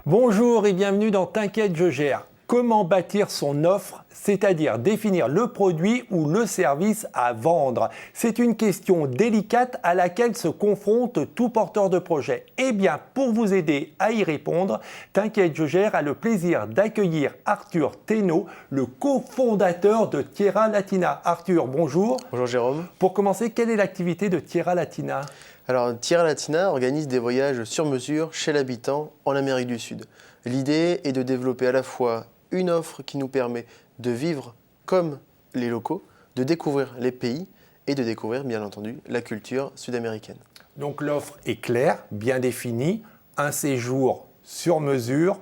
Bonjour et bienvenue dans T'inquiète, je gère. Comment bâtir son offre, c'est-à-dire définir le produit ou le service à vendre? C'est une question délicate à laquelle se confronte tout porteur de projet. Eh bien, pour vous aider à y répondre, T'inquiète, je gère a le plaisir d'accueillir Arthur Thénault, le cofondateur de Tierra Latina. Arthur, bonjour. Bonjour Jérôme. Pour commencer, quelle est l'activité de Tierra Latina? Alors, Tierra Latina organise des voyages sur mesure chez l'habitant en Amérique du Sud. L'idée est de développer à la fois une offre qui nous permet de vivre comme les locaux, de découvrir les pays et de découvrir, bien entendu, la culture sud-américaine. Donc l'offre est claire, bien définie, un séjour sur mesure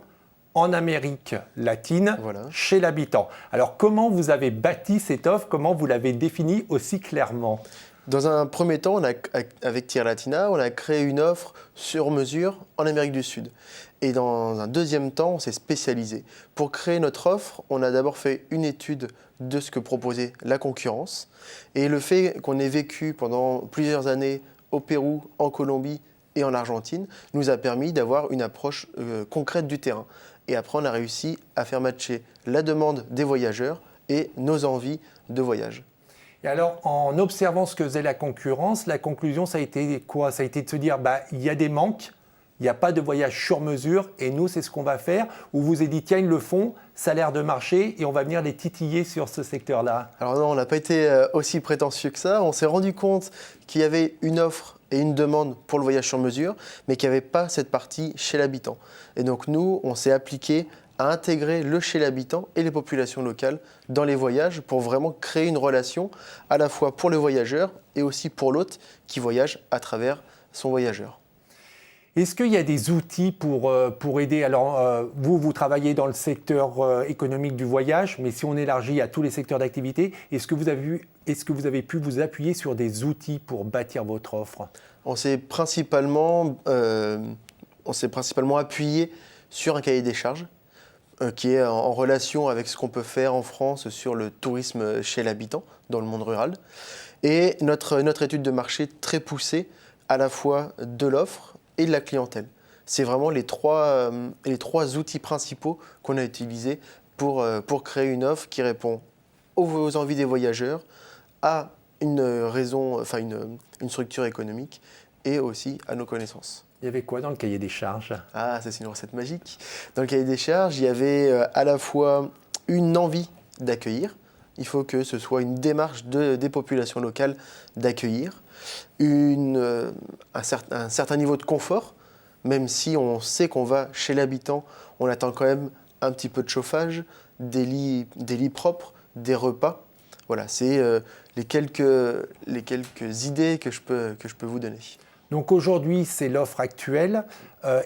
en Amérique latine, Voilà. Chez l'habitant. Alors comment vous avez bâti cette offre, comment vous l'avez définie aussi clairement? Dans un premier temps, avec Tierra Latina, on a créé une offre sur mesure en Amérique du Sud. Et dans un deuxième temps, on s'est spécialisé. Pour créer notre offre, on a d'abord fait une étude de ce que proposait la concurrence. Et le fait qu'on ait vécu pendant plusieurs années au Pérou, en Colombie et en Argentine nous a permis d'avoir une approche concrète du terrain. Et après, on a réussi à faire matcher la demande des voyageurs et nos envies de voyage. Et alors, en observant ce que faisait la concurrence, la conclusion, ça a été quoi? Ça a été de se dire, il y a des manques, il n'y a pas de voyage sur mesure, et nous, c'est ce qu'on va faire. Ou vous avez dit, tiens, ils le font, ça a l'air de marcher, et on va venir les titiller sur ce secteur-là. Alors non, on n'a pas été aussi prétentieux que ça. On s'est rendu compte qu'il y avait une offre et une demande pour le voyage sur mesure, mais qu'il n'y avait pas cette partie chez l'habitant. Et donc nous, on s'est appliqué à intégrer le chez l'habitant et les populations locales dans les voyages pour vraiment créer une relation à la fois pour le voyageur et aussi pour l'hôte qui voyage à travers son voyageur. Est-ce qu'il y a des outils pour aider? Alors, vous travaillez dans le secteur économique du voyage, mais si on élargit à tous les secteurs d'activité, est-ce que vous avez pu vous appuyer sur des outils pour bâtir votre offre? On s'est principalement appuyé sur un cahier des charges qui est en relation avec ce qu'on peut faire en France sur le tourisme chez l'habitant, dans le monde rural. Et notre étude de marché très poussée, à la fois de l'offre et de la clientèle. C'est vraiment les trois outils principaux qu'on a utilisés pour créer une offre qui répond aux envies des voyageurs, à une structure économique et aussi à nos connaissances. Il y avait quoi dans le cahier des charges? Ah, ça c'est une recette magique. Dans le cahier des charges, il y avait à la fois une envie d'accueillir. Il faut que ce soit une démarche des populations locales d'accueillir. Un certain niveau de confort, même si on sait qu'on va chez l'habitant, on attend quand même un petit peu de chauffage, des lits propres, des repas. Voilà, c'est les quelques idées que je peux vous donner. Donc aujourd'hui, c'est l'offre actuelle.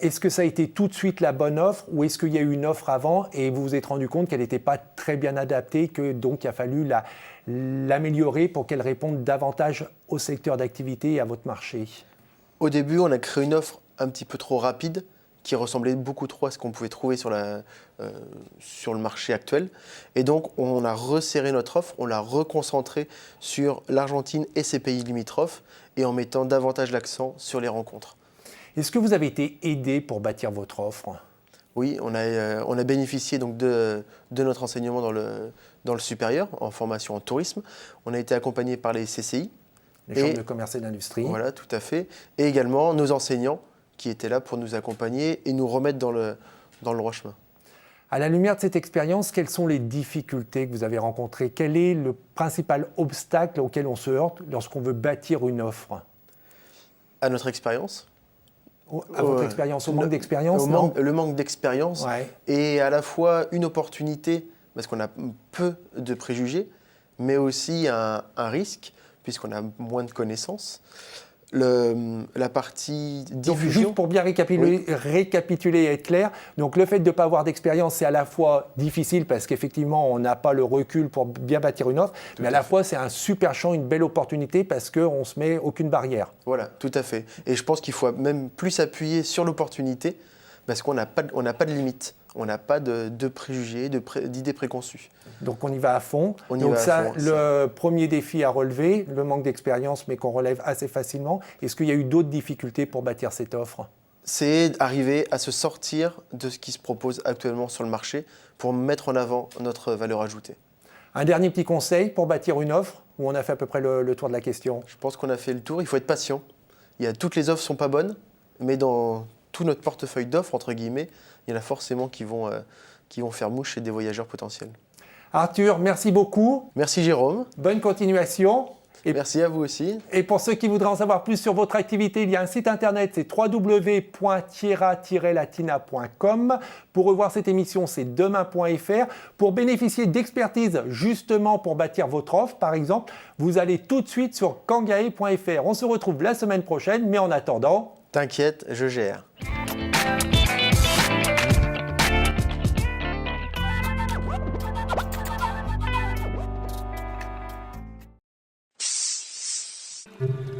Est-ce que ça a été tout de suite la bonne offre ou est-ce qu'il y a eu une offre avant et vous vous êtes rendu compte qu'elle n'était pas très bien adaptée, que donc il a fallu l'améliorer pour qu'elle réponde davantage au secteur d'activité et à votre marché? Au début, on a créé une offre un petit peu trop rapide qui ressemblait beaucoup trop à ce qu'on pouvait trouver sur le marché actuel. Et donc, on a resserré notre offre, on l'a reconcentrée sur l'Argentine et ses pays limitrophes et en mettant davantage l'accent sur les rencontres. Est-ce que vous avez été aidé pour bâtir votre offre? Oui, on a bénéficié donc de notre enseignement dans le supérieur, en formation en tourisme. On a été accompagné par les CCI. Les chambres de commerce et d'industrie. Voilà, tout à fait. Et également nos enseignants qui étaient là pour nous accompagner et nous remettre dans le droit chemin. À la lumière de cette expérience, quelles sont les difficultés que vous avez rencontrées? Quel est le principal obstacle auquel on se heurte lorsqu'on veut bâtir une offre? À notre expérience. À votre expérience, au manque d'expérience, non? Le manque d'expérience, ouais. Et à la fois une opportunité, parce qu'on a peu de préjugés, mais aussi un risque, puisqu'on a moins de connaissances. La partie diffusion. Donc, juste pour bien récapituler et être clair, donc le fait de ne pas avoir d'expérience, c'est à la fois difficile parce qu'effectivement, on n'a pas le recul pour bien bâtir une offre, mais à la fois, c'est un super champ, une belle opportunité parce qu'on ne se met aucune barrière. Voilà, tout à fait. Et je pense qu'il faut même plus s'appuyer sur l'opportunité parce qu'on n'a pas de limite. On n'a pas de préjugés, d'idées préconçues. Donc on y va à fond. On y Donc va à ça, fond, le premier défi à relever, le manque d'expérience, mais qu'on relève assez facilement. Est-ce qu'il y a eu d'autres difficultés pour bâtir cette offre? C'est arriver à se sortir de ce qui se propose actuellement sur le marché pour mettre en avant notre valeur ajoutée. Un dernier petit conseil pour bâtir une offre, où on a fait à peu près le tour de la question. Je pense qu'on a fait le tour, il faut être patient. Toutes les offres ne sont pas bonnes, mais dans tout notre portefeuille d'offres, entre guillemets, il y en a forcément qui vont faire mouche chez des voyageurs potentiels. Arthur, merci beaucoup. Merci Jérôme. Bonne continuation. Et merci à vous aussi. Et pour ceux qui voudraient en savoir plus sur votre activité, il y a un site internet, c'est www.tierra-latina.com. Pour revoir cette émission, c'est demain.fr. Pour bénéficier d'expertise justement pour bâtir votre offre, par exemple, vous allez tout de suite sur kangae.fr. On se retrouve la semaine prochaine, mais en attendant... T'inquiète, je gère. Thank you.